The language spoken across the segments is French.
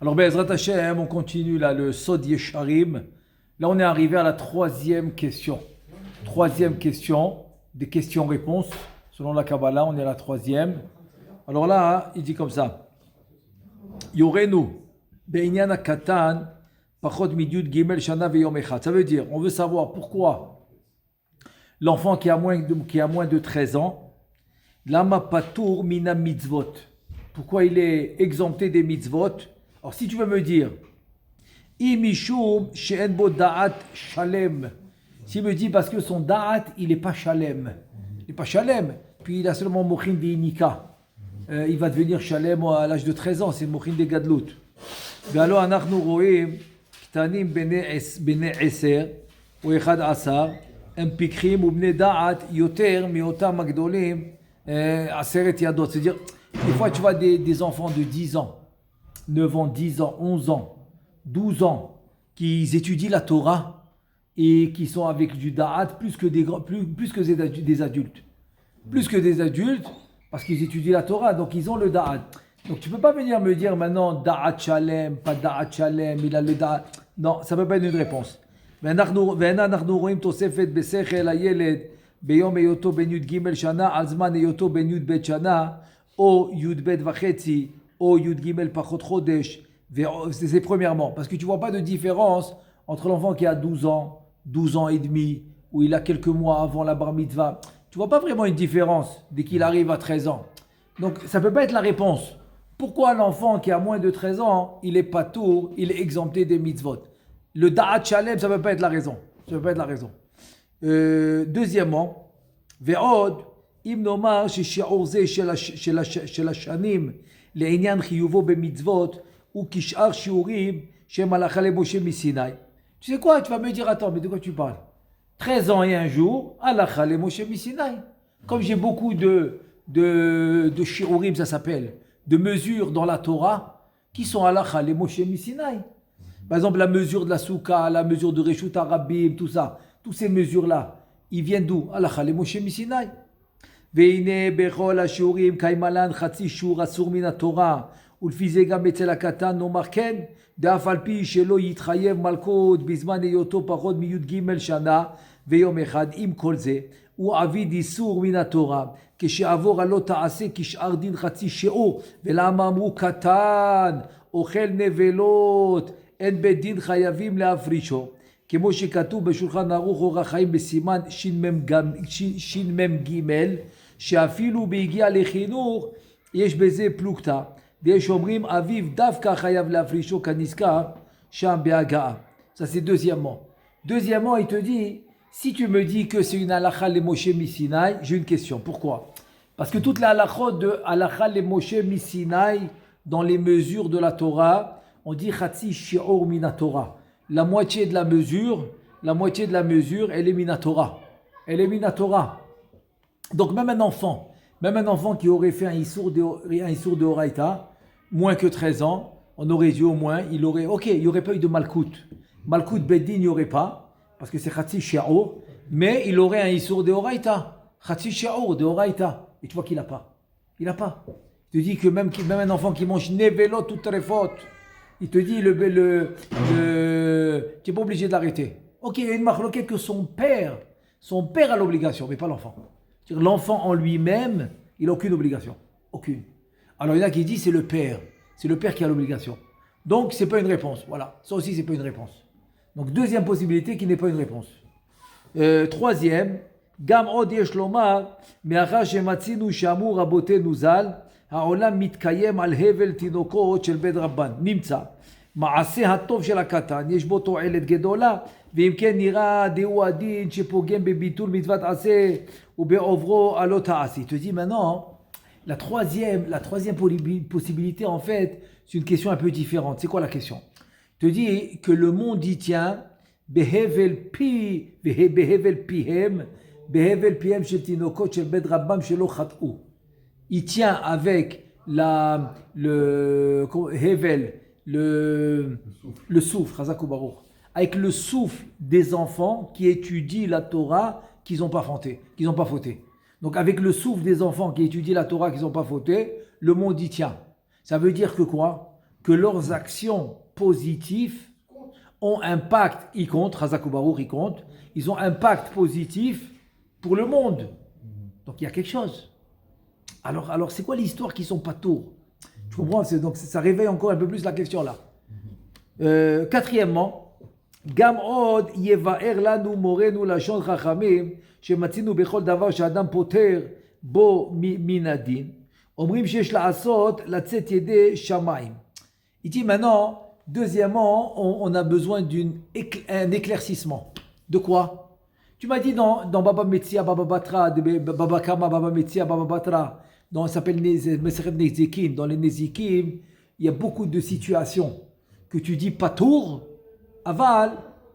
Alors, Be'ezrat Hashem, on continue là, le Sod Yesharim. Là, on est arrivé à la troisième question. Troisième question, des questions-réponses. Selon la Kabbalah, on est à la troisième. Alors là, il dit comme ça. Yorenu, Be'inyan Katan, Pachot Midyud Gimel Shana Veyom Echad. Ça veut dire, on veut savoir pourquoi l'enfant qui a moins de 13 ans, Lama Patour Mina Mitzvot. Pourquoi il est exempté des mitzvot? Alors si tu veux me dire, Imishum she'en bo da'at shalem. S'il me dit parce que son da'at, il n'est pas shalem. Il n'est pas shalem. Puis il a seulement mochin d'inika. Il va devenir shalem à l'âge de 13 ans. C'est mochin de gadlut. Ve'alo anachnu ro'im ktanim bene eser ou echad asar הם פיקחים ובני דעת יותר מאותם הגדולים עשרת ידות. C'est-à-dire, des fois tu vois des enfants de 10 ans, 9 ans, 10 ans, 11 ans, 12 ans, qui étudient la Torah et qui sont avec du da'at plus que des adultes. Plus que des adultes, parce qu'ils étudient la Torah, donc ils ont le da'at. Donc tu ne peux pas venir me dire maintenant da'at shalem, pas da'at shalem, il a le da'at. Non, ça ne peut pas être une réponse. ואנחנו רואים תוספת בשכל הילד ביום היותו בן י"ג שנה על זמן היותו בן י"ב שנה או י"ב וחצי או י"ג פחות חודש. C'est premièrement, parce que tu ne vois pas de différence entre l'enfant qui a 12 ans, 12 ans et demi, ou il a quelques mois avant la bar mitzvah. Tu ne vois pas vraiment une différence dès qu'il arrive à 13 ans. Donc ça ne peut pas être la réponse. Pourquoi l'enfant qui a moins de 13 ans, il est patour, il est exempté des mitzvot? Le da'at shalem, ça ne peut pas être la raison. Ça ne peut pas être la raison. Deuxièmement, ve'od, im nomar she'shi'ur ze shel hashanim le'inyan chiyuvo b'mitzvot ou kish'ar shi'urim shem halacha leMoshe miSinai. Tu sais quoi? Tu vas me dire, attends, mais de quoi tu parles? 13 ans et un jour, halacha leMoshe miSinai. Comme j'ai beaucoup de shi'urim, ça s'appelle, de mesures dans la Torah, qui sont halacha leMoshe miSinai. Par exemple, la mesure de la soukha, la mesure de Reshut Harabim, tout ça, toutes ces mesures-là, ils viennent d'où? Halacha leMoshe miSinai. Veine bechol hashurim kaimalan chatzi shur asur min haTorah ulfi ze gam etzel hakatan nomar ken de'af al pi shelo yitchayev malkut bizman heyoto pachot miyud shana veyom echad im kol ze הוא עביד איסור מן התורה, כשעבור הלא תעשה כשאר דין חצי שיעור, ולמה אמרו קטן, אוכל נבלות, אין בית דין חייבים להפרישו, כמו שכתוב בשולחן ערוך אורח חיים בסימן ש"מ ג', שאפילו בהגיע לחינוך יש בזה פלוגתא, ויש אומרים אביו דווקא חייב להפרישו כנזכר שם בהגעה. Ça c'est deuxièmement. Deuxièmement, il te dit, si tu me dis que c'est une halakha le Moshe miSinai, j'ai une question. Pourquoi? Parce que toute la halakha de halakha le Moshe miSinai, dans les mesures de la Torah, on dit chatzi shi'ur min Torah. La moitié de la mesure, elle est min Torah. Elle est min Torah. Donc même un enfant qui aurait fait un issour de Horaïta, moins que 13 ans, on aurait dit au moins, il n'y aurait pas eu de Malkout. Malkout Beddin, il n'y aurait pas. Parce que c'est Khatsi Shi'ur, mais il aurait un Issour de Horaïta. Khatsi Shi'ur de Horaïta. Et tu vois qu'il n'a pas. Il n'a pas. Il te dit que même un enfant qui mange Nevelot ou Trefot, il te dit tu n'es pas obligé de l'arrêter. Ok, il y a une marloquette que son père a l'obligation, mais pas l'enfant. C'est-à-dire l'enfant en lui-même, il n'a aucune obligation. Aucune. Alors il y en a qui disent c'est le père. C'est le père qui a l'obligation. Donc ce n'est pas une réponse. Voilà. Ça aussi, ce n'est pas une réponse. Donc, deuxième possibilité qui n'est pas une réponse. Troisième, Gam od yesh lomar, me'achar shematzinu shamu rabotenu zal, ha'olam mitkayem al hevel tinokot shel bed rabban. Nimtza. מעשה הטוב של הקטן, יש בו תועלת גדולה, ואם כן נראה דהו הדין שפוגם בביטול מצוות עשה ובעוברו הלא תעשי. Tu te dis maintenant, la troisième possibilité en fait, c'est une question un peu différente. C'est quoi la question? Te dit que le monde y tient behevel pihem shel tinokot shel bed rabbam shelo chat'u. Il tient avec le souffle, Chazakou Baruch, avec le souffle des enfants qui étudient la Torah qu'ils n'ont pas fauté. Donc avec le souffle des enfants qui étudient la Torah qu'ils n'ont pas fauté, le monde y tient. Ça veut dire que quoi? que leurs actions positives ont impact, ils comptent, Razak Baruch, ils comptent, ils ont impact positif pour le monde. Donc il y a quelque chose. Alors c'est quoi l'histoire qui sont pas tours? Tu comprends? Donc ça réveille encore un peu plus la question là. Quatrièmement, Gam od yevaer lanu morenu lashon chachamim shematzinu bechol davar she'adam poter bo minadin omrim sheyesh la'asot latzet yedei shamayim. Il dit maintenant, deuxièmement, on a besoin d'un éclaircissement. De quoi? Tu m'as dit dans Baba Metzia, Baba Batra, Baba Kama, Baba Metzia, Baba Batra, ça s'appelle Meseret Nezikim. Dans les Nezikim, il y a beaucoup de situations que tu dis patour, aval,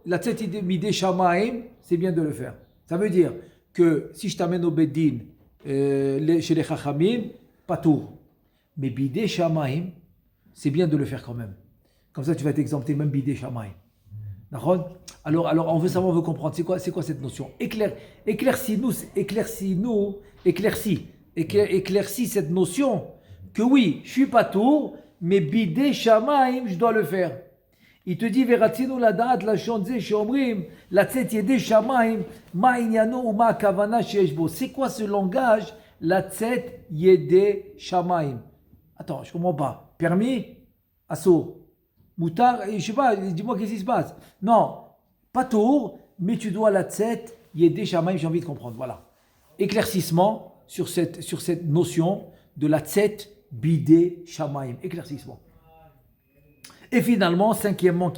la tête midé shamaim, c'est bien de le faire. Ça veut dire que si je t'amène au Beddin, chez les Chachamim, patour. Mais bidé shamaim, c'est bien de le faire quand même. Comme ça, tu vas être exempté même bidé shamaim. D'accord? Alors, on veut savoir, on veut comprendre. C'est quoi cette notion? Éclaircis cette notion que oui, je suis pas tour, mais bidé shamaim, je dois le faire. Il te dit, Veratzinu ladat la shonze shomrim, la tset yede shamaim, ma inyano ou ma kavana sheshbo. C'est quoi ce langage? La tset yede shamaim. Attends, je comprends pas. Permis? Assaut. Moutar, je sais pas, dis-moi qu'est-ce qui se passe. Non, pas tour, mais tu dois la tset yede shamaim, j'ai envie de comprendre. Voilà. Éclaircissement sur cette notion de la tset bidé shamaim. Éclaircissement. Et finalement, cinquièmement, ce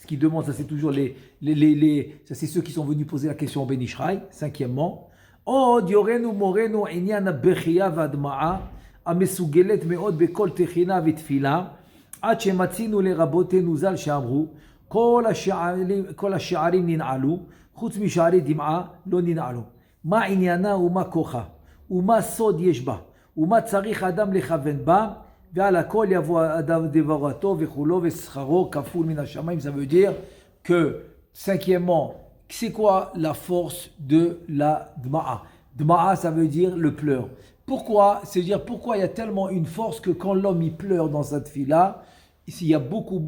qui demande, ça c'est toujours ça c'est ceux qui sont venus poser la question au Ben Ishraï. Cinquièmement, od yorenu morenu inyan bechia vadma'a amesugelet meod bekol techina vitfila עד שמצאנו לרבותינו ז"ל שאמרו כל השערים ננעלו חוץ משערי דמעה לא ננעלו. מה עניינה ומה כוחה ומה סוד יש בה ומה צריך אדם לכוון בה ועל הכל יבוא אדם דברתו וכולו ושכרו כפול מן השמיים. Ça veut dire que cinquièmement, c'est quoi la force de la dma'a? Dma'a, ça veut dire le pleur. Pourquoi? C'est-à-dire pourquoi il y a tellement une force que quand l'homme il pleure dans cette fille-là, il y a beaucoup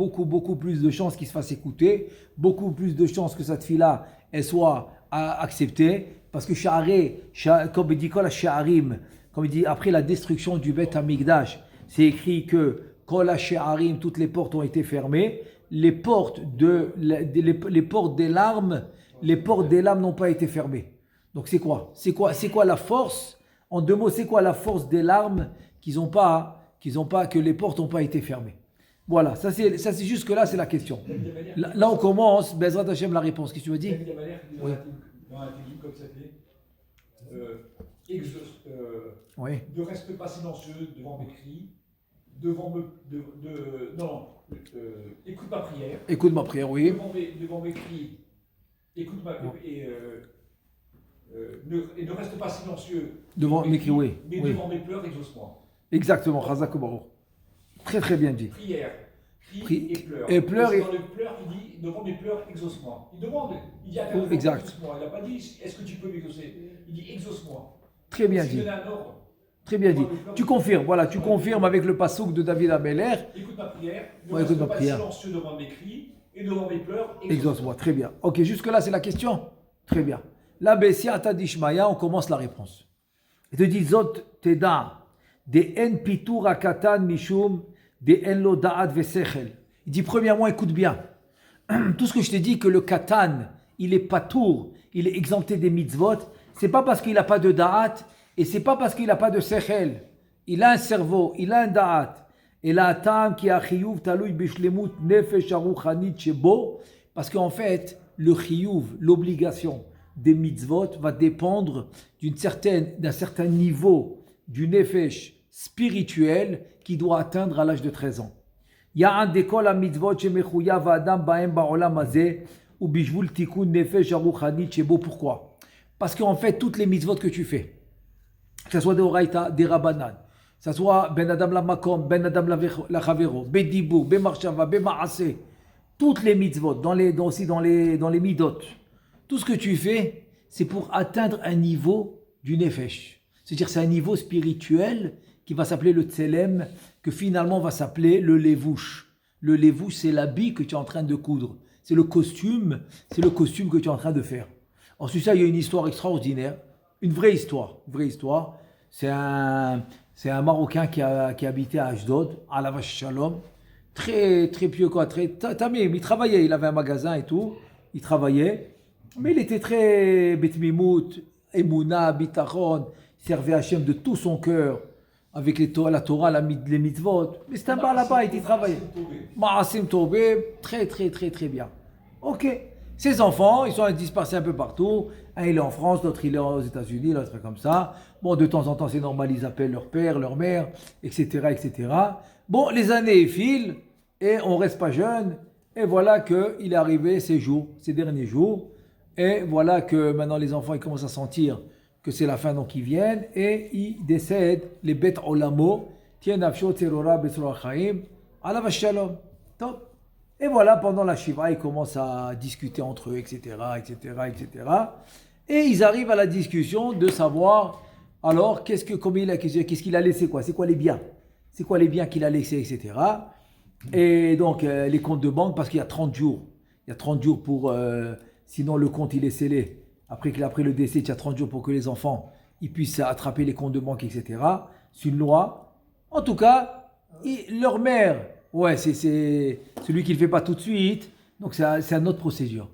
plus de chances qu'il se fasse écouter, beaucoup plus de chances que cette fille-là elle soit acceptée, parce que comme il dit Kol HaShe'arim, comme il dit après la destruction du Beth Hamikdash, c'est écrit que Kol HaShe'arim, toutes les portes ont été fermées, les portes des larmes n'ont pas été fermées. Donc c'est quoi la force? En deux mots, c'est quoi la force des larmes que les portes n'ont pas été fermées? Voilà, ça c'est jusque là, c'est la question. Là on commence, Bezrat Hashem, la réponse. Qu'est-ce que tu veux dire? Oui. Dans un film comme ça fait, oui. Ne reste pas silencieux devant mes cris, écoute ma prière. Écoute ma prière, oui. Devant mes cris, écoute ma et ne reste pas silencieux devant mes cris, oui. Mais oui. Devant mes pleurs, exauce-moi. Exactement, Chazak Baruch. Très très bien dit. Prière, crie et pleure. Et pleure. Dans le pleur, il dit devant mes pleurs, exauce-moi. Il demande, il dit à quelqu'un, exauce-moi. Il n'a pas dit est-ce que tu peux m'exaucer. Il dit exauce-moi. Très bien dit. Un ordre. Très bien dit. Tu confirmes, voilà, tu confirmes avec le passouk de David Ameler. Écoute ma prière, ne reste pas silencieux devant mes cris et devant mes pleurs, exauce-moi. Très bien. Ok, jusque là c'est la question. Très bien. La Bessiata d'Ishmaïa, on commence la réponse. Il te dit Zot Teda. De en pitur akatan mishum de en lo da'at vesechel. Il dit premièrement, écoute bien. Tout ce que je t'ai dit que le katan, il est patour, il est exempté des mitzvot, c'est pas parce qu'il n'a pas de da'at et c'est pas parce qu'il n'a pas de sechel. Il a un cerveau, il a un da'at. Et la tam qui a chiyuv talouy bishlemut nefesh aruchanit shebo, parce qu'en fait, le chiyuv, l'obligation des mitzvot va dépendre d'un certain niveau du nefesh spirituel qui doit atteindre à l'âge de 13 ans. Ya'an dekol ha-mitzvot shemechouyav ha'adam ba'em ba'olam hazeh ou bishvul tikkun nefesh haruchanit shebo. Pourquoi? Parce qu'en fait, toutes les mitzvot que tu fais, que ce soit des oraïta, des rabanan, que ce soit ben adam la makom, ben adam la chavero, bedibou, ben marshava, ben ma'aseh, toutes les mitzvot, aussi dans les midot, tout ce que tu fais, c'est pour atteindre un niveau du nefesh. C'est-à-dire c'est un niveau spirituel qui va s'appeler le tselem, que finalement va s'appeler le levouche. Le levouche, c'est l'habit que tu es en train de coudre. C'est le costume que tu es en train de faire. Ensuite, ça, il y a une histoire extraordinaire, une vraie histoire. C'est un Marocain qui habitait à Ashdod, à la Vache Shalom, très pieux, quoi, très tamim. Il travaillait, il avait un magasin et tout, il travaillait, mais il était très betmimout, Emouna, Bitachon, il servait Hachem de tout son cœur, avec la Torah, les mitzvot. Mais c'est un bar là-bas, il travaillait. Ma'asim Tobé, très bien. Ok. Ces enfants, ils sont dispersés un peu partout. Un, il est en France, l'autre, il est aux États-Unis, l'autre, comme ça. Bon, de temps en temps, c'est normal, ils appellent leur père, leur mère, etc. Bon, les années filent et on reste pas jeune. Et voilà qu'il est arrivé ces derniers jours. Et voilà que maintenant, les enfants, ils commencent à sentir que c'est la fin, donc ils viennent et ils décèdent, les bêtes olamo, tiennent afsho terora besra chaim, ala vashalom. Top. Et voilà, pendant la Shiva, ils commencent à discuter entre eux, etc. Et ils arrivent à la discussion de savoir, alors, qu'est-ce qu'il a laissé, quoi? C'est quoi les biens? C'est quoi les biens qu'il a laissés, etc. Et donc, les comptes de banque, parce qu'il y a 30 jours. Il y a 30 jours pour... sinon, le compte, il est scellé. Après le décès, il y a 30 jours pour que les enfants ils puissent attraper les comptes de banque, etc. C'est une loi. En tout cas, leur mère, ouais, c'est celui qui ne le fait pas tout de suite. Donc, c'est une autre procédure.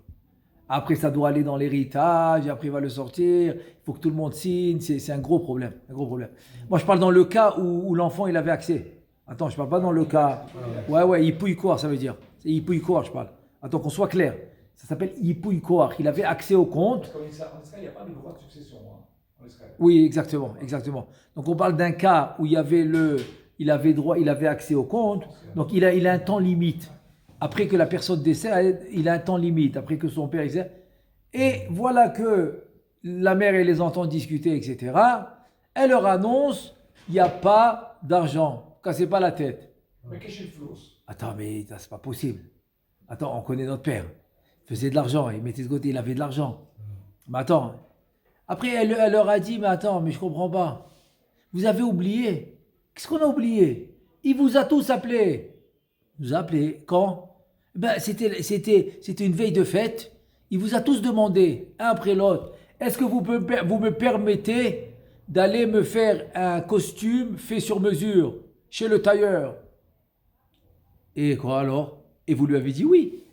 Après, ça doit aller dans l'héritage. Après, il va le sortir. Il faut que tout le monde signe. C'est un gros problème. Moi, je parle dans le cas où l'enfant, il avait accès. Attends, je ne parle pas dans le cas... Ouais, Yipouï Koar, ça veut dire. C'est Yipouï Koar, je parle. Attends, qu'on soit clair. Ça s'appelle Yipouï Koar. Il avait accès au compte. En Israël, il n'y a pas de droit de succession. En Israël. Oui, exactement. Donc, on parle d'un cas où il avait accès au compte. Donc, il a un temps limite. Après que la personne décède, il a un temps limite. Après que son père décède. Et voilà que la mère, elle les entend discuter, etc. Elle leur annonce, il n'y a pas d'argent. Cassez pas la tête. Mais qu'est-ce que le flou? Attends, mais c'est pas possible. Attends, on connaît notre père. Il faisait de l'argent, il mettait de côté, il avait de l'argent. Mais attends. Après, elle leur a dit, mais attends, mais je comprends pas. Vous avez oublié. Qu'est-ce qu'on a oublié? Il vous a tous appelés. Il vous a appelés. Quand? Ben, c'était une veille de fête. Il vous a tous demandé, un après l'autre, est-ce que vous me permettez d'aller me faire un costume fait sur mesure chez le tailleur? Et quoi alors? Et vous lui avez dit oui.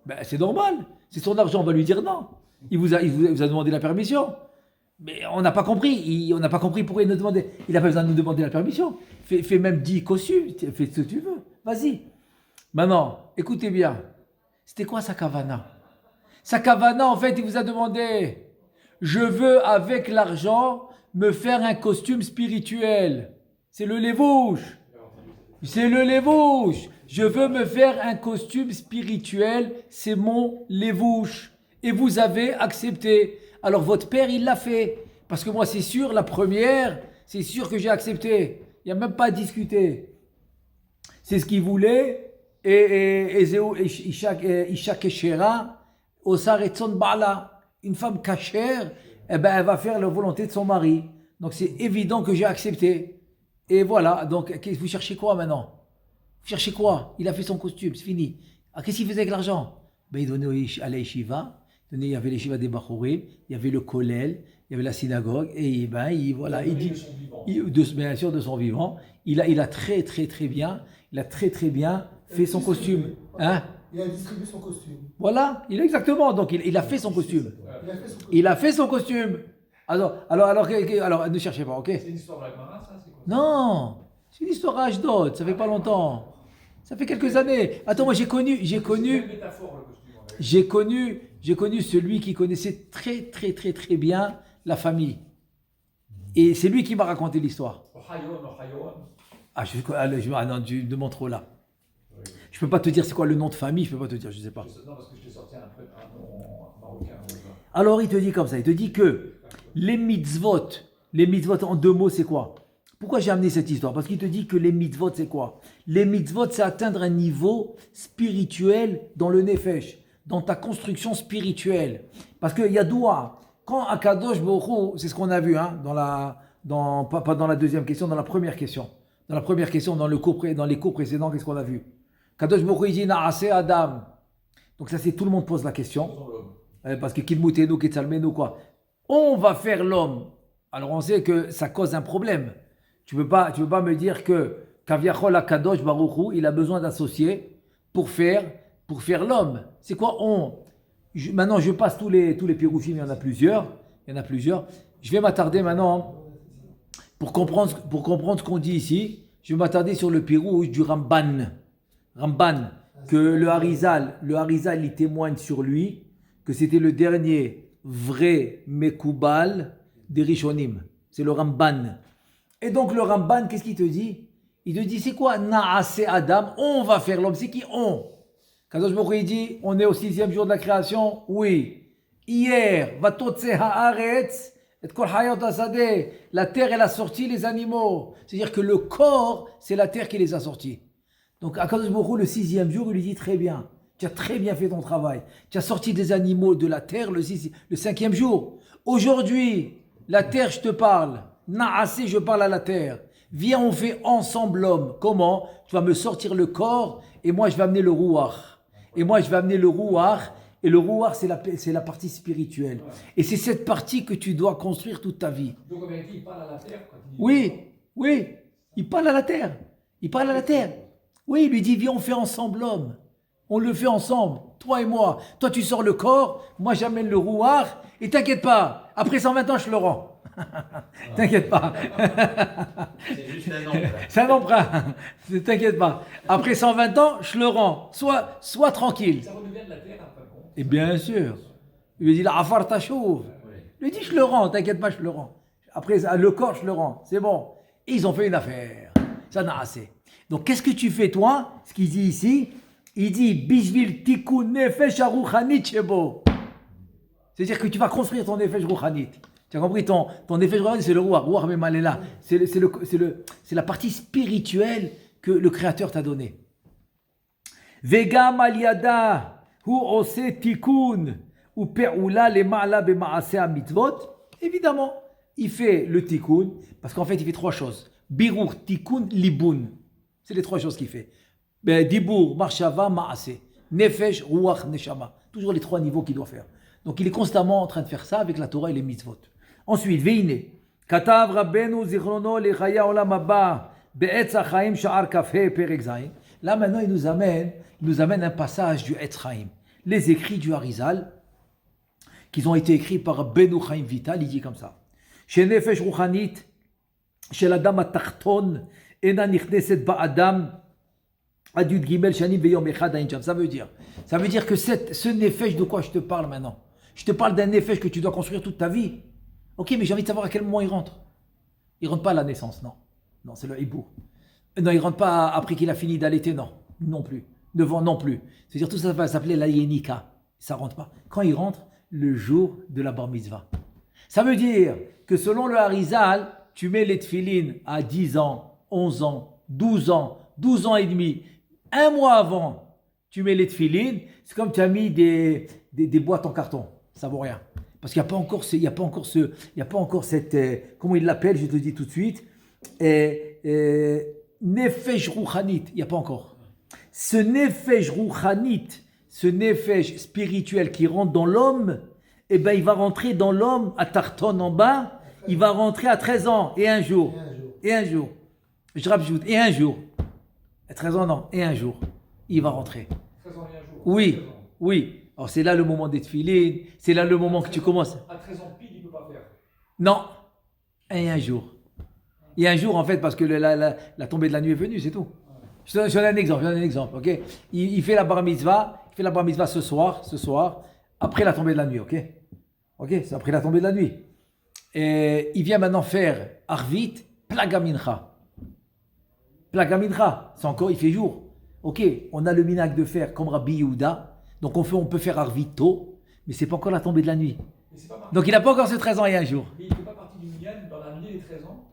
Ben, c'est normal, c'est son argent, on va lui dire non. Il vous a demandé la permission. Mais on n'a pas compris. On n'a pas compris pourquoi il nous demandait. Il n'a pas besoin de nous demander la permission. Fais même 10 costumes, fais ce que tu veux. Vas-y. Maintenant, écoutez bien. C'était quoi sa kavana? Sa kavana, en fait, il vous a demandé, je veux avec l'argent me faire un costume spirituel. C'est le levouche. Je veux me faire un costume spirituel, c'est mon levouche. Et vous avez accepté. Alors votre père, il l'a fait. Parce que moi, c'est sûr, la première, c'est sûr que j'ai accepté. Il n'y a même pas à discuter. C'est ce qu'il voulait. Et Isha Keshera, Osaretson Bala, une femme cachère, eh ben, elle va faire la volonté de son mari. Donc c'est évident que j'ai accepté. Et voilà, donc vous cherchez quoi maintenant? Vous cherchez quoi? Il a fait son costume, c'est fini. Ah, qu'est-ce qu'il faisait avec l'argent? Ben, il donnait à la yeshiva. Il y avait les yeshiva des Bachourim, il y avait le kollel, il y avait la synagogue, et ben, il dit, bien sûr de son vivant, il a très bien fait son costume. Hein? Il a distribué son costume. Voilà, exactement, donc il a fait son costume. Il a fait son costume. Alors, ne cherchez pas, ok? C'est une histoire de la Gemara, ça? C'est quoi? Non, c'est une histoire à Ashdod, ça fait pas longtemps. Ça fait quelques années. Attends, moi j'ai connu celui qui connaissait très bien la famille. Et c'est lui qui m'a raconté l'histoire. Non, tu me demandes trop là. Je peux pas te dire c'est quoi le nom de famille, je peux pas te dire, je sais pas. Non, parce que je t'ai sorti un nom marocain. Alors il te dit comme ça, il te dit que les mitzvot en 2 mots c'est quoi? Pourquoi j'ai amené cette histoire? Parce qu'il te dit que les mitzvot c'est quoi? Les mitzvot c'est atteindre un niveau spirituel dans le nefesh, dans ta construction spirituelle. Parce qu'il y a doua. Quand Akadosh Baruch Hu, c'est ce qu'on a vu dans pas dans la deuxième question, dans la première question. Dans la première question, dans les cours précédents, qu'est-ce qu'on a vu? Kadosh Baruch Hu dit Na'ase Adam. Donc ça, c'est tout le monde pose la question. Parce que Kidmoutenu, Ketsalmenu, quoi. On va faire l'homme. Alors on sait que ça cause un problème. Tu peux pas me dire que Kaviachol Kadosh Baruch Hu, il a besoin d'associer pour faire l'homme. C'est quoi on? Maintenant, je passe tous les pirouchim, il y en a plusieurs. Je vais m'attarder maintenant, pour comprendre ce qu'on dit ici, je vais m'attarder sur le pirouche du Ramban. Que le Harizal, il témoigne sur lui, que c'était le dernier vrai Mekoubal des Rishonim. C'est le Ramban. Et donc le Ramban, qu'est-ce qu'il te dit? Il te dit, c'est quoi Na'ase Adam? On va faire l'homme. C'est qui on? Kadosh Baruch Hu dit, on est au 6e jour de la création. Oui. Hier, Vatotse haaretz, et kol hayot hasadeh. La terre, elle a sorti les animaux. C'est-à-dire que le corps, c'est la terre qui les a sortis. Donc, à Kadosh Baruch Hu, le 6e jour, il lui dit très bien. Tu as très bien fait ton travail. Tu as sorti des animaux de la terre le 5e jour. Aujourd'hui, la terre, je te parle. Na'ase, je parle à la terre. Viens, on fait ensemble l'homme. Comment? Tu vas me sortir le corps et moi, je vais amener le rouar. Et le rouar, c'est la partie spirituelle. Et c'est cette partie que tu dois construire toute ta vie. Donc, en vérité, il parle à la terre quand il dit... Oui, il parle à la terre. Oui, il lui dit, viens, on fait ensemble l'homme. On le fait ensemble, toi et moi. Toi, tu sors le corps, moi, j'amène le rouar. Et t'inquiète pas, après 120 ans, je le rends. T'inquiète pas. C'est juste un emprunt. C'est un emprunt. Ne t'inquiète pas. Après 120 ans, je le rends. Sois tranquille. Ça redevient de la terre après. Bon. Et bien sûr. Il lui dit, la afar tachouv. Il lui dit, je le rends, t'inquiète pas, je le rends. Après, le corps, je le rends. C'est bon. Et ils ont fait une affaire. Ça n'a assez. Donc, qu'est-ce que tu fais, toi? Ce qu'il dit ici, il dit, Bishvil tikkun nefesh haruchanit shebo. C'est-à-dire que tu vas construire ton nefesh ruchanit. Tu as compris, ton nefesh ruchanit, c'est le rouar memalela. C'est la partie spirituelle que le Créateur t'a donnée. Vegam aliada hu ose tikkun ou pe'ula le ma'ala be ma'aseh mitzvot. Évidemment, il fait le tikkun parce qu'en fait, il fait 3 choses. Birur, tikkun, libun. C'est les 3 choses qu'il fait. Dibur, marshava, ma'aseh. Nefesh, ruach, neshama. Toujours les 3 niveaux qu'il doit faire. Donc, il est constamment en train de faire ça avec la Torah et les mitzvot. Ensuite, veine. Katav Rabbeinu zichrono lechaya olam haba be'etz hachaim sha'ar kafhe perek zayin. Là, maintenant, il nous amène un passage du Etz Chaim. Les écrits du Harizal, qui ont été écrits par Benu Chaim Vital, il dit comme ça. Chez Nefesh Ruchanit, chez l'Adam Atachton, Ena Nichneset Ba'adam, Adud Gimel Shanim Veyom Echad Ainjam. Ça veut dire que ce Nefesh, de quoi je te parle maintenant? Je te parle d'un Nefesh que tu dois construire toute ta vie. Ok, mais j'ai envie de savoir à quel moment il rentre. Il rentre pas à la naissance, non. Non, c'est le hibou. Non, il rentre pas après qu'il a fini d'allaiter, non plus. Devant, non plus. C'est-à-dire tout ça va s'appeler la yenika. Ça rentre pas. Quand il rentre, le jour de la bar mitzvah. Ça veut dire que selon le Harizal, tu mets les tefilines à 10 ans, 11 ans, 12 ans, 12 ans et demi. Un mois avant, tu mets les tefilines. C'est comme tu as mis des boîtes en carton. Ça vaut rien. Parce qu'il n'y a pas encore cette, comment il l'appelle, je te le dis tout de suite, Nefesh Ruchanit, il n'y a pas encore. Ce Nefesh Ruchanit, ce Nefesh spirituel qui rentre dans l'homme, il va rentrer dans l'homme à Tarton en bas, il va rentrer à 13 ans et un jour. Je rajoute, et un jour. À 13 ans, non, et un jour. Il va rentrer. 13 ans et un jour. Oui. Alors c'est là le moment des tefilines, c'est là le moment que tu commences. À 13 ans pile, il ne peut pas faire. Non, et un jour. Il y a un jour, en fait, parce que la tombée de la nuit est venue, c'est tout. Je te donne un exemple, ok? Il fait la bar mitzvah, ce soir, après la tombée de la nuit, ok? Ok, c'est après la tombée de la nuit. Et il vient maintenant faire Arvit, Plagamincha. C'est encore, il fait jour. Ok, on a le minhag de faire comme Rabbi Yehuda, donc on peut faire Arvit tôt, mais c'est pas encore la tombée de la nuit. Donc il n'a pas encore ce 13 ans et un jour. Mais il ne fait pas partie du minyan dans la nuit des 13 ans.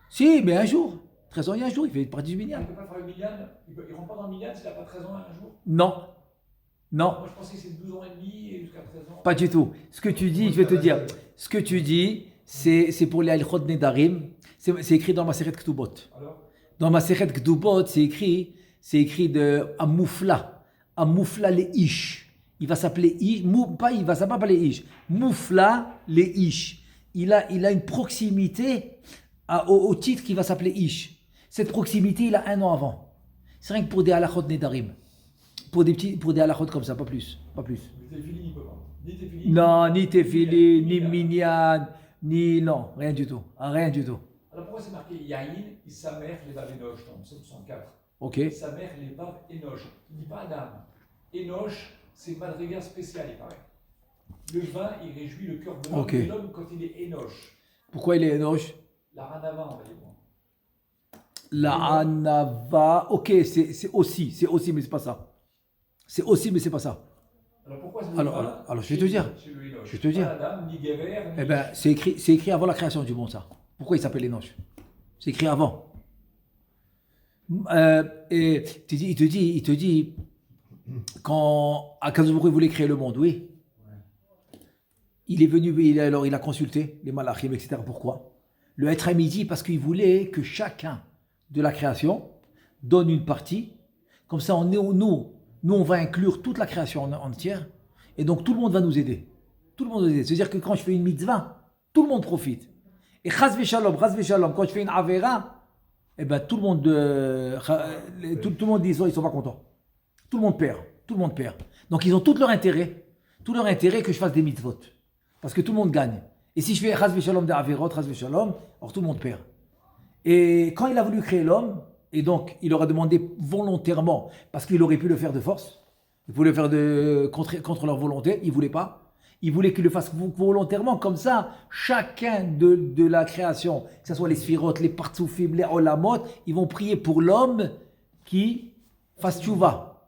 Si, mais un jour. 13 ans et un jour, il fait partie du minyan. Il ne peut pas faire le minyan, il ne rentre pas dans le minyan s'il n'a pas 13 ans et un jour. Non. Moi je pensais que c'est 12 ans et demi et jusqu'à 13 ans. Pas du tout. Ce que tu dis, je vais te dire. Ce que tu dis, c'est pour les Halachot Nedarim. C'est écrit dans Masechet Ketubot. Alors, Dans Masechet Ketubot, c'est écrit de Amoufla. Amoufla les Ish. Il va s'appeler Ish. Il va s'appeler Ish. Moufla les Ish. Il a une proximité au titre qui va s'appeler Ish. Cette proximité, il a 1 an avant. C'est rien que pour des halachot nedarim. Pour des halachot comme ça, pas plus. mais Tefili, il peut pas. Ni Tefili. Non, ni tefili, ni minyan, ni... Non, rien du tout. Rien du tout. Alors pourquoi c'est marqué Yahin, sa mère, les baves Enoch, dans 764. Ok. Sa mère, les baves Enoch. Il ne dit pas Adam. Enoch, c'est madriga spécial, il paraît. Le vin, il réjouit le cœur de l'homme. Ok. Et l'homme, quand il est Enoch, Pourquoi il est Enoch? la ranava, on va dire. La anava. Ok, c'est aussi, mais c'est pas ça. C'est aussi, mais c'est pas ça. Alors pourquoi c'est le Alors, vin alors, je vais te dire. chez le Enoch? Je vais te dire. Pas Adam, ni Gever, ni... Eh bien, c'est écrit avant la création du monde, ça. Pourquoi il s'appelle Enoch? C'est écrit avant. Et il te dit, quand Akadosh Baruch Hu voulait créer le monde, oui. Il est venu, il a consulté les malachim, etc. Pourquoi? Le Être Haim, il dit parce qu'il voulait que chacun de la création donne une partie. Comme ça, nous, on va inclure toute la création entière. Et donc, tout le monde va nous aider. Tout le monde va nous aider. C'est-à-dire que quand je fais une mitzvah, tout le monde profite. Et chas v'shalom, quand je fais une avera, eh ben, tout le monde dit ils sont pas contents. Tout le monde perd. Donc, ils ont tout leur intérêt que je fasse des mitzvot. Parce que tout le monde gagne. Et si je fais chas v'shalom de averot, chas v'shalom, alors tout le monde perd. Et quand il a voulu créer l'homme, et donc il aurait demandé volontairement, parce qu'il aurait pu le faire de force, il voulait le faire contre leur volonté, il ne voulait pas. Il voulait qu'il le fasse volontairement, comme ça, chacun de la création, que ce soit les sphirotes, les partsoufim, les olamot, ils vont prier pour l'homme qui fasse tchouva.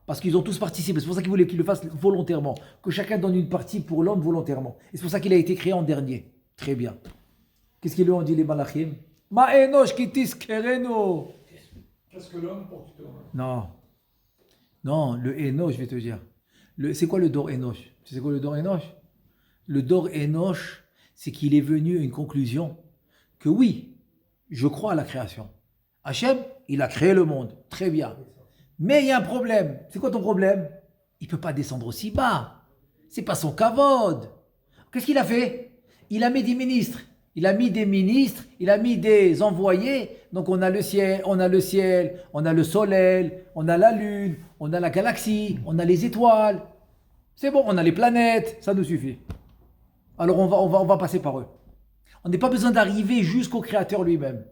Parce qu'ils ont tous participé. C'est pour ça qu'il voulait qu'il le fasse volontairement. Que chacun donne une partie pour l'homme volontairement. Et c'est pour ça qu'il a été créé en dernier. Très bien. Qu'est-ce qu'ils lui ont dit les malachim? Ma enosh kitis kereno. Qu'est-ce que l'homme pour tout le Non. Non, le enosh, je vais te dire. C'est quoi le dor enosh? Tu sais quoi le dor enosh? Le dor enosh, c'est qu'il est venu à une conclusion que oui, je crois à la création. Hachem, il a créé le monde. Très bien. Mais il y a un problème. C'est quoi ton problème? Il ne peut pas descendre aussi bas. C'est pas son kavod. Qu'est-ce qu'il a fait? Il a mis des ministres. Il a mis des envoyés. Donc on a le ciel, on a le soleil, on a la lune, on a la galaxie, on a les étoiles. C'est bon, on a les planètes, ça nous suffit. Alors on va passer par eux. On n'a pas besoin d'arriver jusqu'au Créateur lui-même.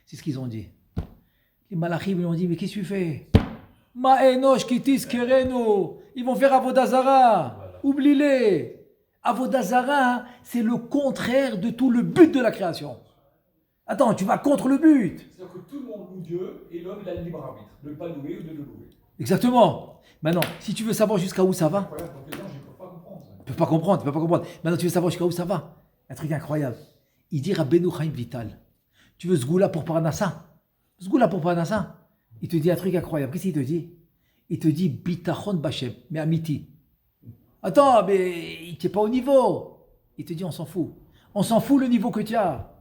C'est ce qu'ils ont dit. Les malachim lui ont dit, mais qu'est-ce que tu fais? Ma enosh kitis kereno. Ils vont faire Avodazara. Oublie-les. Avodazara, c'est le contraire de tout le but de la création. Attends, tu vas contre le but. C'est-à-dire que tout le monde loue Dieu et l'homme il a le libre arbitre de ne pas louer ou de le louer. Exactement. Maintenant, si tu veux savoir jusqu'à où ça va, Incroyable, donc les gens, je ne peux pas comprendre. Ça. tu ne peux pas comprendre. Maintenant, tu veux savoir jusqu'à où ça va. Un truc incroyable. Il dit Rabbeinu Chaim Vital. Tu veux Sgoula pour Parnassa? Il te dit un truc incroyable. Qu'est-ce qu'il te dit? Il te dit Bitachon Bachem, mais Amiti. Attends, mais tu n'es pas au niveau. Il te dit on s'en fout. On s'en fout le niveau que tu as.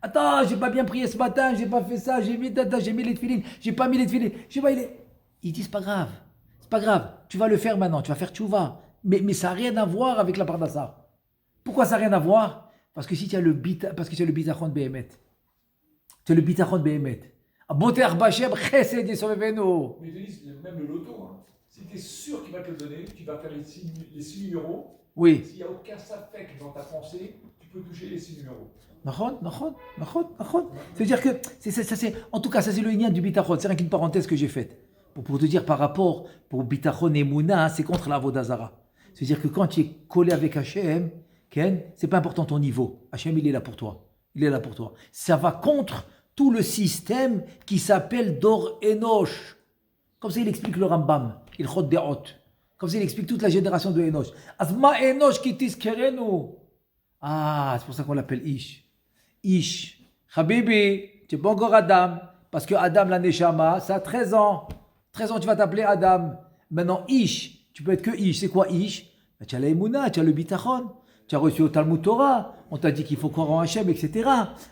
Attends, j'ai pas bien prié ce matin, j'ai pas fait ça, j'ai mis les tefilines, j'ai pas mis les tefilines. Il dit c'est pas grave. Tu vas le faire maintenant, tu vas faire tchouva. Mais ça n'a rien à voir avec la Parnassa. Pourquoi ça n'a rien à voir? Parce que si tu as le bitachon behemet. Tu as le bitachon behemet. Boter Bachem, chesed yesovevenu. Mais ils te disent, même le loto, hein, si tu es sûr qu'il va te le donner, tu vas faire les 6 numéros. Oui. S'il n'y a aucun sapek dans ta pensée, tu peux toucher les 6 numéros. Nachon. C'est-à-dire que, en tout cas, ça c'est le lien du bitachon. C'est rien qu'une parenthèse que j'ai faite. Pour te dire par rapport, pour bitachon et mouna, c'est contre la vodazara. C'est-à-dire que quand tu es collé avec Hachem, Ken, c'est pas important ton niveau. Hachem, il est là pour toi. Ça va contre tout le système qui s'appelle Dor Enoch. Comme ça, il explique le Rambam, il chod de'ot. Comme ça, il explique toute la génération de Enoch. Azma Enoch kitis kerenu. Ah, c'est pour ça qu'on l'appelle Ish. Habibi, tu es pas encore Adam. Parce que Adam, la Neshama, ça a 13 ans. 13 ans, tu vas t'appeler Adam. Maintenant, Ish, tu peux être que Ish. C'est quoi Ish? Tu as la Emouna, tu as le Bitachon. Tu as reçu au Talmud Torah, on t'a dit qu'il faut croire en Hachem, etc.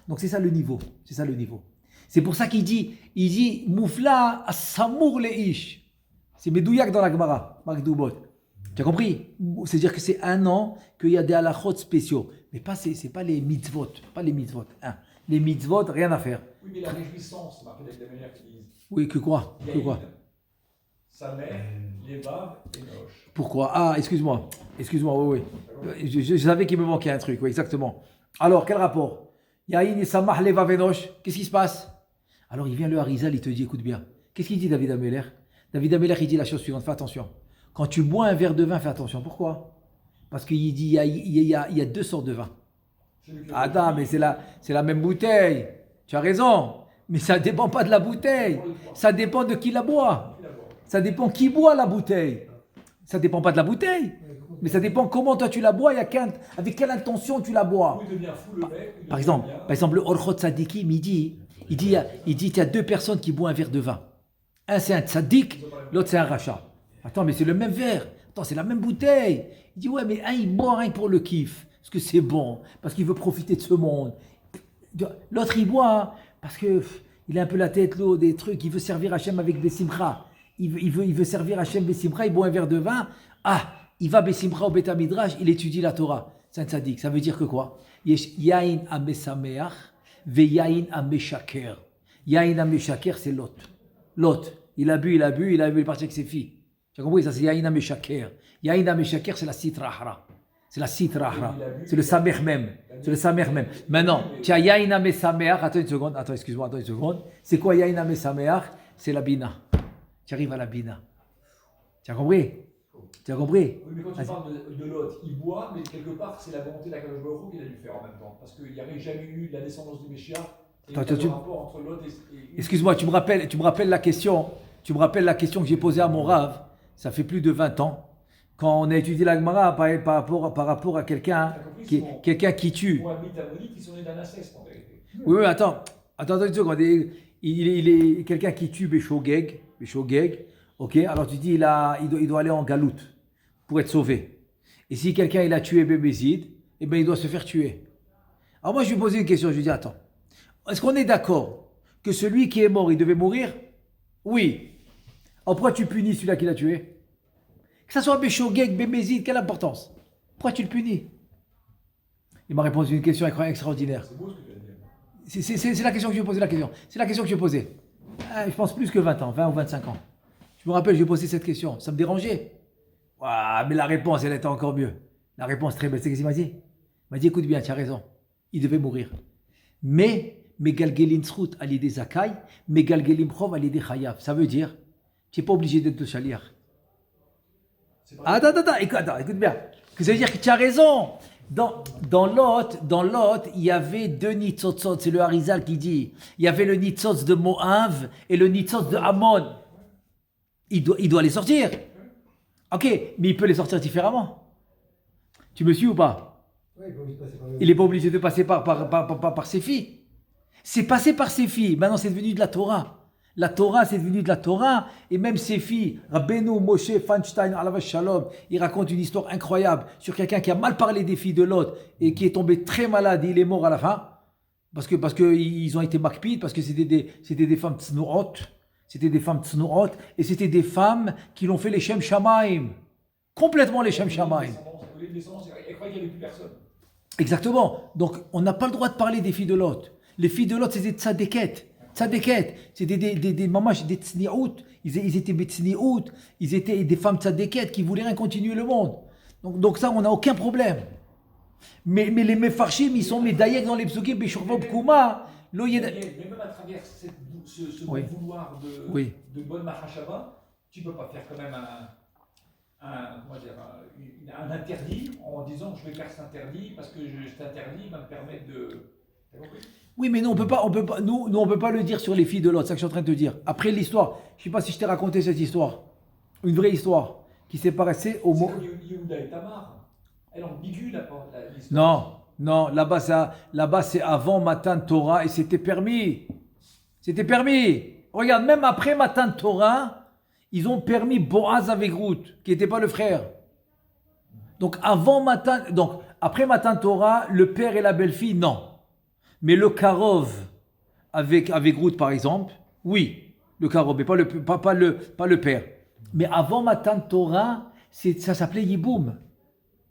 Donc c'est ça le niveau. C'est ça le niveau. C'est pour ça qu'il dit Moufla as-samour leish. C'est Medouyak dans la Gemara, Magdoubot. Tu as compris? C'est-à-dire que c'est 1 an qu'il y a des halachot spéciaux. Mais c'est pas les mitzvot. Pas les mitzvot. Hein. Les mitzvot, rien à faire. Oui, mais la réjouissance, c'est marqué avec la manière qu'ils disent. Oui, que quoi? Que quoi? Sa mère, les baves et Noche. Pourquoi? Ah, excuse-moi, oui. Je savais qu'il me manquait un truc, oui, exactement. Alors, quel rapport? Yahin et Samah Leva Venosh, qu'est-ce qui se passe? Alors, il vient le Harizal, il te dit, écoute bien. Qu'est-ce qu'il dit, David Ameller? David Ameller, il dit la chose suivante, fais attention. Quand tu bois un verre de vin, fais attention. Pourquoi? Parce qu'il dit, il y a 2 sortes de vin. Attends, mais c'est la même bouteille. Tu as raison. Mais ça ne dépend pas de la bouteille. Ça dépend de qui la boit. Ça dépend qui boit la bouteille. Ça ne dépend pas de la bouteille. Mais ça dépend comment toi tu la bois et avec quelle intention tu la bois. Par exemple, le Orchot Tzadikim, il dit il y a 2 personnes qui boivent un verre de vin. Un c'est un tzaddik, l'autre c'est un rachat. Attends, mais c'est le même verre. Attends, c'est la même bouteille. Il dit ouais, mais un il boit rien pour le kiff, parce que c'est bon, parce qu'il veut profiter de ce monde. L'autre il boit parce que il a un peu la tête lourde, des trucs. Il veut servir Hachem avec Bessimcha. Il veut servir Hachem Bessimcha. Il boit un verre de vin. Ah, il va Bessimcha au Beth Midrash. Il étudie la Torah. C'est un tzaddik. Ça veut dire que quoi? Yain amesameach ve yain ameshaker. Yain ameshaker, c'est l'autre. L'autre, il a bu, il est parti avec ses filles. Tu as compris? Ça, c'est Yain Ameshaker. Yain Ameshaker, c'est la Sitra Ahra. C'est la Sitra Ahra. C'est le Samer même. C'est le Samer même. Maintenant, tu as Yain Amesameach. Attends une seconde. Excuse-moi. C'est quoi Yain Amesameach? C'est la Bina. Tu arrives à la Bina. Tu as compris? Oui, mais quand tu parles de l'autre, il boit, mais quelque part, c'est la volonté de la Kadosh Baruch Hu qu'il a dû faire en même temps. Parce qu'il n'y avait jamais eu la descendance du Messia. Rapport entre l'autre et... Excuse-moi, tu me rappelles la question. Tu me rappelles la question que j'ai posée à mon Rav. Ça fait plus de 20 ans. Quand on a étudié la Gemara par rapport à quelqu'un qui tue. Qui sont nés d'un inceste, en vérité. Oui, attends une seconde. Il est quelqu'un qui tue Béchogeg. Ok, alors tu dis il doit aller en galoute pour être sauvé. Et si quelqu'un il a tué Bébézid, eh bien il doit se faire tuer. Alors moi je lui posais une question, je lui dis attends, est-ce qu'on est d'accord que celui qui est mort, il devait mourir? Oui. Alors pourquoi tu punis celui-là qui l'a tué? Que ça soit Béchogeg, Bébézid, quelle importance? Pourquoi tu le punis? Il m'a répondu une question extraordinaire. C'est beau ce que tu as dit. C'est la question que je lui ai posée, C'est la question que je lui ai posée. Je pense plus que 20 ans, 20 ou 25 ans. Je me rappelle, j'ai posé cette question. Ça me dérangeait. Mais la réponse, elle était encore mieux. La réponse très belle. C'est ce qu'il m'a dit. Il m'a dit, écoute bien, tu as raison. Il devait mourir. Mais, Megalgelim Srout à l'idée Zakai, Megalgelim Chov à l'idée Chayav. Ça veut dire, tu n'es pas obligé d'être de Shaliach. Attends, écoute bien. Ça veut dire que tu as raison. Dans l'autre, il y avait 2 nitzotzot. C'est le Harizal qui dit. Il y avait le nitzotz de Moav et le nitzotz de Ammon. Il doit les sortir. Ok, mais il peut les sortir différemment. Tu me suis ou pas? Il n'est pas obligé de passer par ses filles. C'est passé par ses filles. Maintenant, c'est devenu de la Torah. La Torah, c'est devenu de la Torah. Et même ses filles, Rabbeinu Moshe Feinstein, alav shalom, il raconte une histoire incroyable sur quelqu'un qui a mal parlé des filles de l'autre et qui est tombé très malade et il est mort à la fin. Parce que ils ont été makpid, parce que c'était des femmes tsnourot. C'était des femmes tsnourot. Et c'était des femmes qui l'ont fait les Shem Shamaim. Complètement les Shem Shamaim. Elle croyait qu'il n'y avait plus personne. Exactement. Donc, on n'a pas le droit de parler des filles de l'autre. Les filles de l'autre, c'était des tzadékettes. C'était des mamash, des tsniout. Ils étaient des tsniout. Ils étaient des femmes tzadékettes qui voulaient rien continuer le monde. Donc ça, on n'a aucun problème. Mais les mefarshim, ils sont médaillés dans les psukim, bishurvob kuma. Mais même à travers ce bon vouloir de bonne mahashava, tu ne peux pas faire quand même un interdit en disant je vais faire cet interdit parce que cet interdit va me permettre de... Oui, mais nous on peut pas le dire sur les filles de l'autre, c'est ça que je suis en train de te dire. Après l'histoire, je ne sais pas si je t'ai raconté cette histoire, une vraie histoire qui s'est passée au mot. C'est comme Yehuda et Tamar, elle est ambiguë l'histoire. Non, là-bas c'est avant Matan Torah et c'était permis. Regarde, même après Matan Torah, ils ont permis Boaz avec Ruth, qui n'était pas le frère. Donc avant Après Matan Torah, le père et la belle-fille, non. Mais le Karov, avec Ruth par exemple, oui, le Karov, mais pas le père. Mais avant Matan Torah, ça s'appelait Yiboum.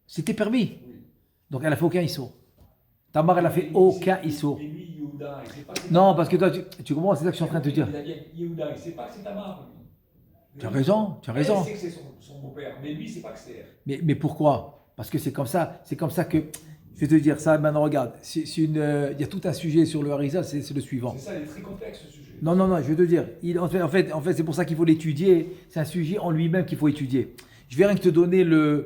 C'était permis. Donc elle a fait aucun issour. Tamar, elle a fait aucun issour. Et lui, Yehuda, il sait pas que c'est Non, Tamar. parce que toi, tu comprends, c'est ça que je suis en train de te dire. Yehuda, il sait pas que c'est Tamar. Tu as raison, tu as raison. Il sait que c'est son beau-père, mais lui, il sait pas que c'est elle. Mais pourquoi? Parce que c'est comme ça que, je vais te dire ça, maintenant regarde, il y a tout un sujet sur le Harizal, c'est le suivant. C'est ça, il est très complexe ce sujet. Non, je vais te dire, en fait, c'est pour ça qu'il faut l'étudier, c'est un sujet en lui-même qu'il faut étudier. Je vais rien que te donner le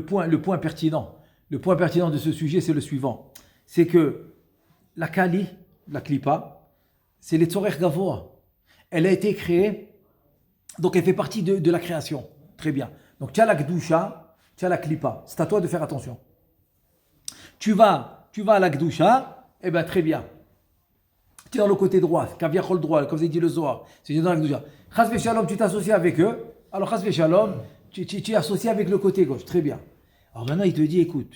point pertinent. Le point pertinent de ce sujet, c'est le suivant. C'est que la Kali, la Klipa, c'est les Tzorech Gavoa. Elle a été créée, donc elle fait partie de la création. Très bien. Donc tu as la Gdusha, tu as la Klipa. C'est à toi de faire attention. Tu vas à la Gdusha, eh bien très bien. Tu es dans le côté droit, Kaviachol droit, comme c'est dit le Zohar. C'est dans la Gdusha. Chas v'shalom, tu t'associes avec eux. Alors Chas v'shalom, tu es associé avec le côté gauche. Très bien. Alors maintenant, il te dit, écoute,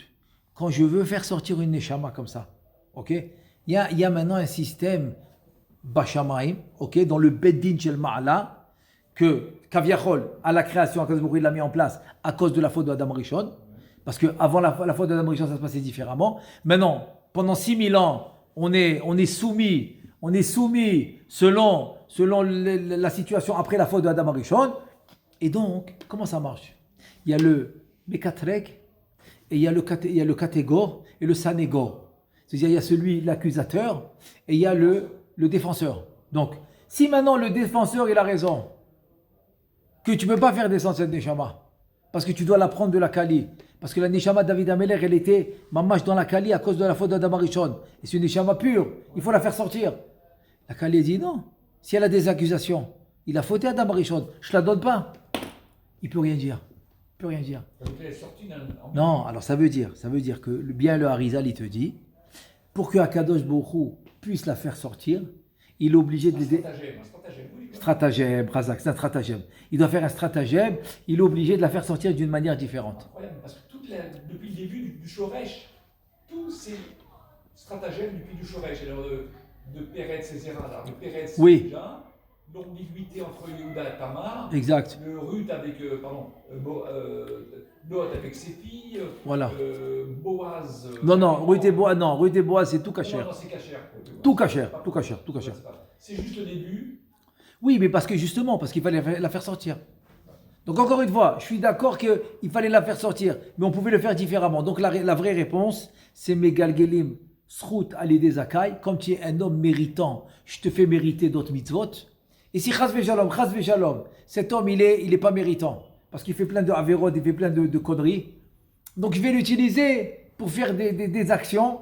quand je veux faire sortir une Neshama comme ça, ok, il y a maintenant un système Bashamaim, ok, dans le Beddin Shel Ma'ala, que Kaviachol, à la création, Akadosh Baruch Hu l'a mis en place à cause de la faute de Adam Rishon, parce qu'avant la faute de Adam Rishon, ça se passait différemment. Maintenant, pendant 6000 ans, on est soumis selon la situation après la faute de Adam Rishon. Et donc, comment ça marche? Il y a le Mekatrek, et il y a le catégore et le sanégore. C'est-à-dire, il y a celui, l'accusateur, et il y a le défenseur. Donc, si maintenant le défenseur il a raison, que tu ne peux pas faire descendre cette Neshama, parce que tu dois la prendre de la Kali, parce que la Neshama de David Ameler, elle était mamash dans la Kali à cause de la faute d'Adam Arishon. Et c'est une Neshama pure, il faut la faire sortir. La Kali dit non, si elle a des accusations, il a fauté Adam Arishon, je ne la donne pas. Il ne peut rien dire. Il peut rien dire. Donc elle est sortie Non, alors ça veut dire que bien le Harizal, il te dit, pour que Akadosh Baruch Hu puisse la faire sortir, il est obligé de l'aider. Un stratagème, oui. Stratagème, Razak, c'est un stratagème. Il doit faire un stratagème, il est obligé de la faire sortir d'une manière différente. Incroyable, parce que depuis le début du Shoresh, tous ces stratagèmes depuis du Shoresh, alors de Peretz et Zerah, de Peretz et Oui. Jean, l'ambiguïté entre Yehuda et Tamar, Exact. le Ruth avec, Lot avec ses filles, Voilà. Boaz. Non, Ruth et Boaz, c'est tout cachère. Non, c'est cachère. Tout cachère. C'est juste le début. Oui, mais parce qu'il fallait la faire sortir. Donc encore une fois, je suis d'accord qu'il fallait la faire sortir, mais on pouvait le faire différemment. Donc la vraie réponse, c'est Megalgelim, Srout Ali Zakai, comme tu es un homme méritant, je te fais mériter d'autres mitzvot. Et si Chas Veshalom, cet homme il est pas méritant, parce qu'il fait plein de averod, il fait plein de conneries, donc je vais l'utiliser pour faire des actions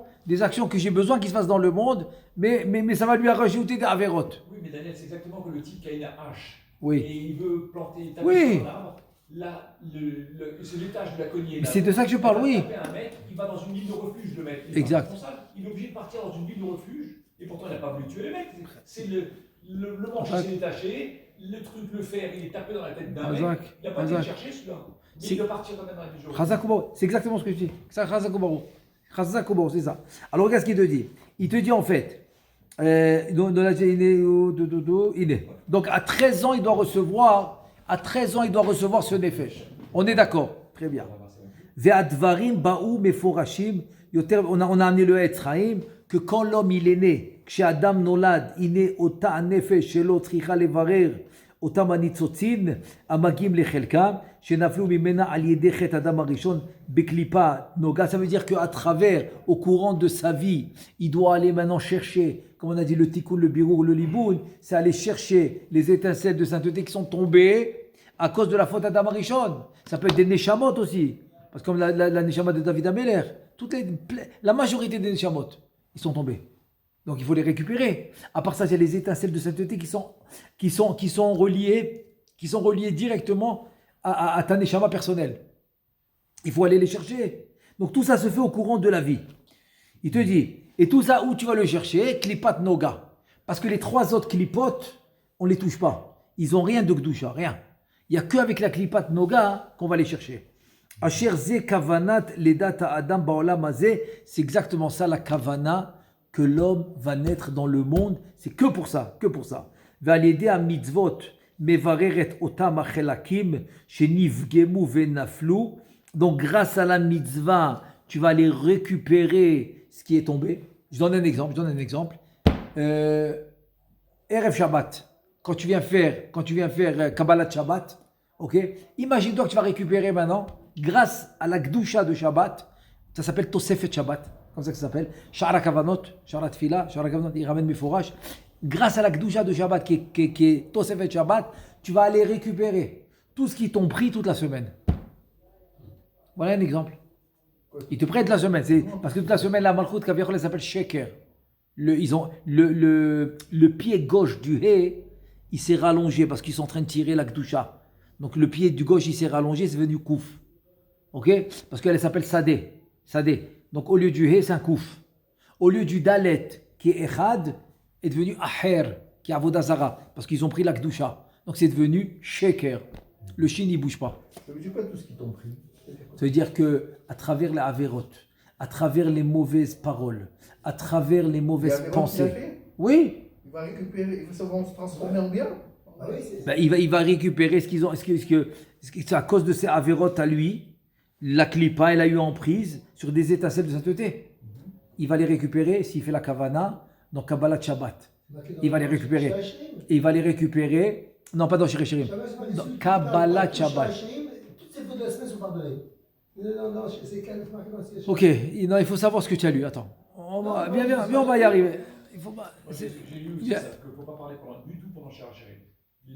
que j'ai besoin qu'il se fassent dans le monde, mais ça va lui rajouter des averot. Oui, mais Daniel, c'est exactement que le type qui a une hache. Oui. Et il veut planter, taper Oui. sur un arbre. Là, c'est l'étage de la cognée. Mais c'est de ça que je parle, oui. Il va taper un mec, il va dans une ville de refuge, le mec. Exact. Il est obligé de partir dans une ville de refuge, et pourtant il n'a pas voulu tuer les mecs. C'est le manche qui s'est détaché, le truc, le fer, il est tapé dans la tête d'un mec. Il n'a pas été le chercher celui-là. Mais il doit partir quand même dans la ville de refuge. C'est exactement ce que je dis. Chazakoubarou, c'est ça. Alors regarde ce qu'il te dit. Il te dit en fait, donc à 13 ans, il doit recevoir ce nefesh. On est d'accord? Très bien. Ve'advarim ba'u meforashim, on a amené le Etzraïm, que quand l'homme il est né, chez Adam nolad, il est ota nefesh shelo tricha levarer, ota manitzotzin, amagim lechelkam, shenaflu mimena al yedei chet Adam arishon beklipa noga. Ça veut dire qu'à travers, au courant de sa vie, il doit aller maintenant chercher, comme on a dit, le tikkun, le birour, le liboun, c'est aller chercher les étincelles de sainteté qui sont tombées à cause de la faute d'Adam Arishon. Ça peut être des neshamot aussi, parce que comme la neshama de David Ameler, la majorité des neshamot, ils sont tombés. Donc il faut les récupérer. À part ça, il y a les étincelles de sainteté qui sont reliées directement à ta neshama personnelle. Il faut aller les chercher. Donc tout ça se fait au courant de la vie. Il te dit, et tout ça, où tu vas le chercher? Klipat Noga. Parce que les 3 autres klipotes, on ne les touche pas. Ils n'ont rien de Gdusha, rien. Il n'y a qu'avec la Klipat Noga qu'on va les chercher. Asher ze kavanat ledat adam ba'olam hazeh, c'est exactement ça la kavana, que l'homme va naître dans le monde, c'est que pour ça, que pour ça. Ve'al à mitzvot mevareret otam achelakim shenivgemu venaflu. Donc grâce à la mitzvah, tu vas aller récupérer ce qui est tombé. Je donne un exemple. Erev Shabbat, quand tu viens faire Kabbalat Shabbat, ok? Imagine-toi que tu vas récupérer maintenant, grâce à la Gdusha de Shabbat, ça s'appelle Tosefet Shabbat, comme ça que ça s'appelle, Shara Kavanot, Shara Tfila, Shara Kavanot, il ramène mes fourrages. Grâce à la Gdusha de Shabbat, qui est Tosefet Shabbat, tu vas aller récupérer tout ce qu'ils t'ont pris toute la semaine. Voilà un exemple. Ils te prêtent la semaine, parce que toute la semaine, la Malchut Kaviachol, elle s'appelle Sheker. Le pied gauche du Hé, il s'est rallongé parce qu'ils sont en train de tirer la Gdusha. Donc le pied du gauche, il s'est rallongé, c'est devenu Kouf. Ok? Parce qu'elle s'appelle Sadeh. Donc au lieu du Hé, c'est un Kouf. Au lieu du Dalet, qui est Echad, est devenu Aher, qui est Avodazara, parce qu'ils ont pris la Gdusha. Donc c'est devenu Sheker. Le Shin, il ne bouge pas. Ça veut dire quoi tout ce qu'ils t'ont pris? Ça veut dire que à travers la Averot, à travers les mauvaises paroles, à travers les mauvaises pensées. Oui. Il va récupérer, il va se transformer en bien. Ah oui, il va récupérer ce qu'ils ont. C'est à cause de ces Averot à lui, la Klippa, elle a eu emprise sur des étincelles de sainteté. Il va les récupérer s'il fait la Kavana dans Kabbalat Shabbat. Il va les récupérer. Et il va les récupérer. Non, pas dans Shirichirim. Dans Kabbalat Shabbat. Toutes ces fautes de la semaine sont pardonnées. Non, c'est quand même marqué dans le Ok, non, il faut savoir ce que tu as lu. Attends. Viens, on va y arriver. Il faut pas. J'ai lu aussi ça, qu'il ne faut pas parler du tout pendant Shirachirim.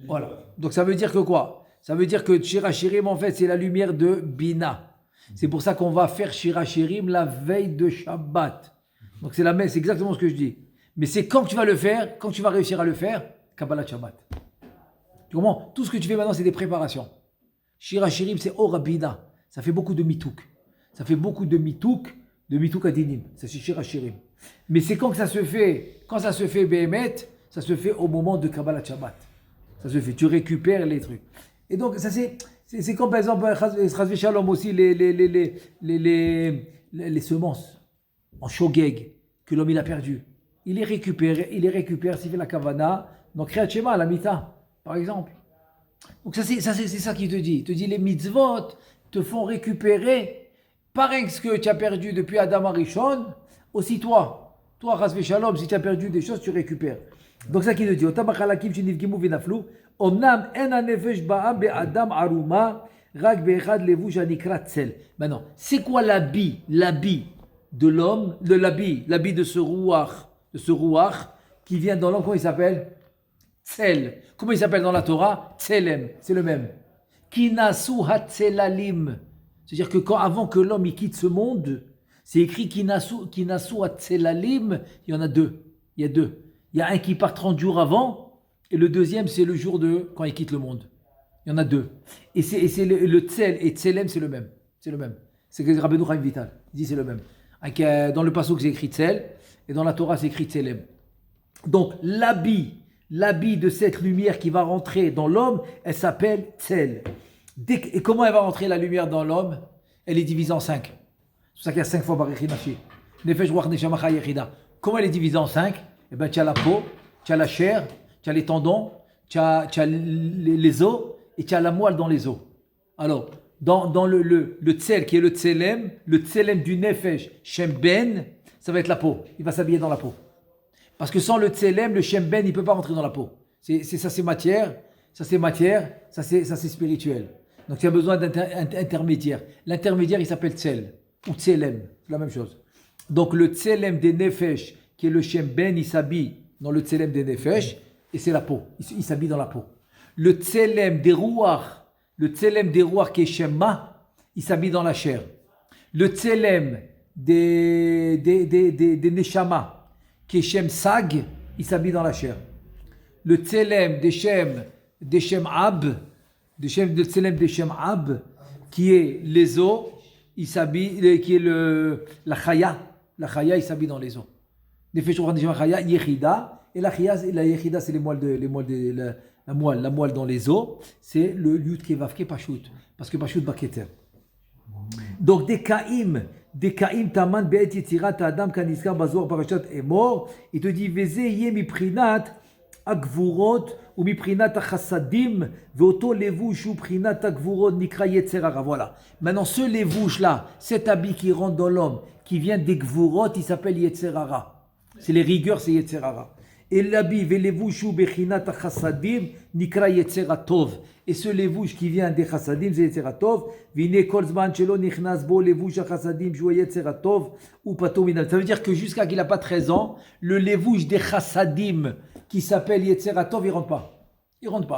Voilà. Donc ça veut dire que quoi? Ça veut dire que Shirachirim, en fait, c'est la lumière de Bina. C'est pour ça qu'on va faire Shirachirim la veille de Shabbat. Donc c'est exactement ce que je dis. Mais c'est quand tu vas le faire, quand tu vas réussir à le faire, Kabbalat Shabbat. Tu comprends? Tout ce que tu fais maintenant, c'est des préparations. Shirachirim, c'est Ora Bina. Ça fait beaucoup de mitouk. Ça fait beaucoup de mitouk adinim. Ça c'est Shirachirim. Mais c'est quand ça se fait Behemet, ça se fait au moment de Kabbalat Shabbat. Ça se fait, tu récupères les trucs. Et donc, ça c'est comme par exemple, Chas Shalom aussi, les semences en shogeg que l'homme il a perdu. Il les récupère s'il fait la kavana, dans Kriyat Shema, la mita, par exemple. Donc c'est ça qu'il te dit. Il te dit les mitzvot te font récupérer, pareil que ce que tu as perdu depuis Adam Arishon, aussi toi, Chas Shalom, si tu as perdu des choses, tu récupères. Donc ça qu'il te dit, Otabachalakim shenivgimu venaflu, omnam en hanefesh ba'am be'adam aruma, rak be'echad levush hanikra tzel. Maintenant, c'est quoi l'habit de l'homme, l'habit de ce rouach qui vient dans l'homme, comment il s'appelle? Tzel. Comment il s'appelle dans la Torah? Tselem, c'est le même. Kinasu hatzelalim. C'est-à-dire que avant que l'homme il quitte ce monde, c'est écrit Kinasu hatzelalim, il y en a deux. Il y a un qui part 30 jours avant, et le deuxième, c'est le jour de quand il quitte le monde. Il y en a deux. Et c'est le Tzel et Tselem, c'est le même. C'est que Rabbeinu Chaim Vital, il dit c'est le même. Dans le pasuk, c'est écrit Tzel, et dans la Torah, c'est écrit Tselem. Donc, l'habit de cette lumière qui va rentrer dans l'homme, elle s'appelle Tzel. Et comment elle va rentrer la lumière dans l'homme? Elle est divisée en 5. C'est pour ça qu'il y a 5 fois Baruch Nashi. Nefesh Ruach Neshama Chai Yechida. Comment elle est divisée en 5? Eh bien, tu as la peau, tu as la chair, tu as les tendons, tu as les os, et tu as la moelle dans les os. Alors, dans le Tzel, qui est le Tselem du Nefesh, Shem Ben, ça va être la peau. Il va s'habiller dans la peau. Parce que sans le Tselem, le Shem Ben, il ne peut pas rentrer dans la peau. C'est matière, ça c'est spirituel. Donc tu as besoin d'un intermédiaire. L'intermédiaire, il s'appelle Tzel, ou Tselem, c'est la même chose. Donc le Tselem des Nefesh, qui est le Shem Ben, il s'habille dans le Tselem des Nefesh, et c'est la peau. Il s'habille dans la peau. Le Tselem des Ruach, qui est Shemma, il s'habille dans la chair. Le Tselem des Neshama, qui est Shem Sag, il s'habille dans la chair. Le Tselem des Shem Ab, le Tselem des Shem Ab, qui est les os, il s'habille, qui est la Chaya. La Chaya, il s'habille dans les os. Nefesh Ruach Neshama Chaya, Yechida, et la Yechida, c'est la moelle dans les os, c'est le Yud Kevavke Pashut, parce que Pashut Baketer. Donc des Kaim taman be'et yetzirat adam kaniskar bazor parashat emor. Il te dit veze yeh miprinat agvurot ou miprinat achasadim veoto levush ou prinat agvurot nikra yetzer hara. Voilà. Maintenant ce levush là, cet habit qui rentre dans l'homme, qui vient des gvurot, il s'appelle yetzer hara. C'est les rigueurs, c'est yetzer hara. Et l'habit ve'levush ou bechinat achasadim nikra yetzer tov. Et ce levush qui vient des chassadim, c'est yetzer tov. Vine kol zman shelo nichnas bo levush chassadim shou yetzer tov ou pato minal. Ça veut dire que jusqu'à qu'il n'a pas 13 ans, le levush des chassadim qui s'appelle yetzer tov, il rentre pas. Il rentre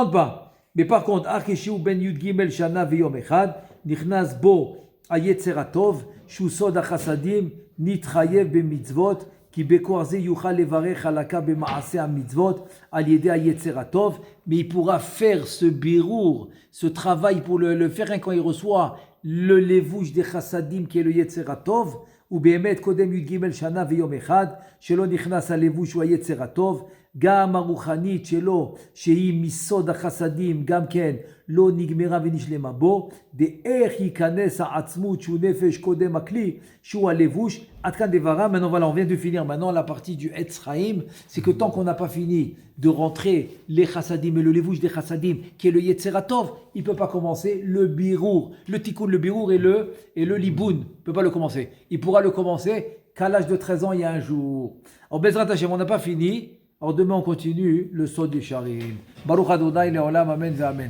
pas. Mais par contre, Akeshu ben Yud Gimel Shana v'yom echad nichnas bo ayetzer tov shou sod chassadim nitchayev b'mitzvot. Qui bekorze yuchal levarech halaka b'maaseh hamitzvot al yedei hayetzer hatov, mais il pourra faire ce birour, ce travail pour le faire quand il reçoit le levush des chassadim qui est le yetzer hatov, ou be'emet kodem yud gimel shana v'yom echad shelo nichnas halevush ou hayetzer hatov, גם הרוחנית שלו, שהיא מסוד החסדים, גם כן לא נגמרה ונשלמה בו, דאיך ייכנס העצמות שהוא נפש קודם הכלי, שהוא הלבוש, עד כאן דברה. Maintenant voilà, on vient de finir maintenant la partie du Etz Chaim, c'est que tant qu'on n'a pas fini de rentrer les chassadim et le levouche des chassadim, qui est le Yetzer Tov, il ne peut pas commencer le birour, le tikkun, le birour et le liboun, il ne peut pas le commencer. Il pourra le commencer qu'à l'âge de 13 ans, il y a un jour. En Bezrat Hashem, on n'a pas fini. Alors demain on continue le Sod Yesharim. Baruch Adonai Leolam, Amen ve Amen.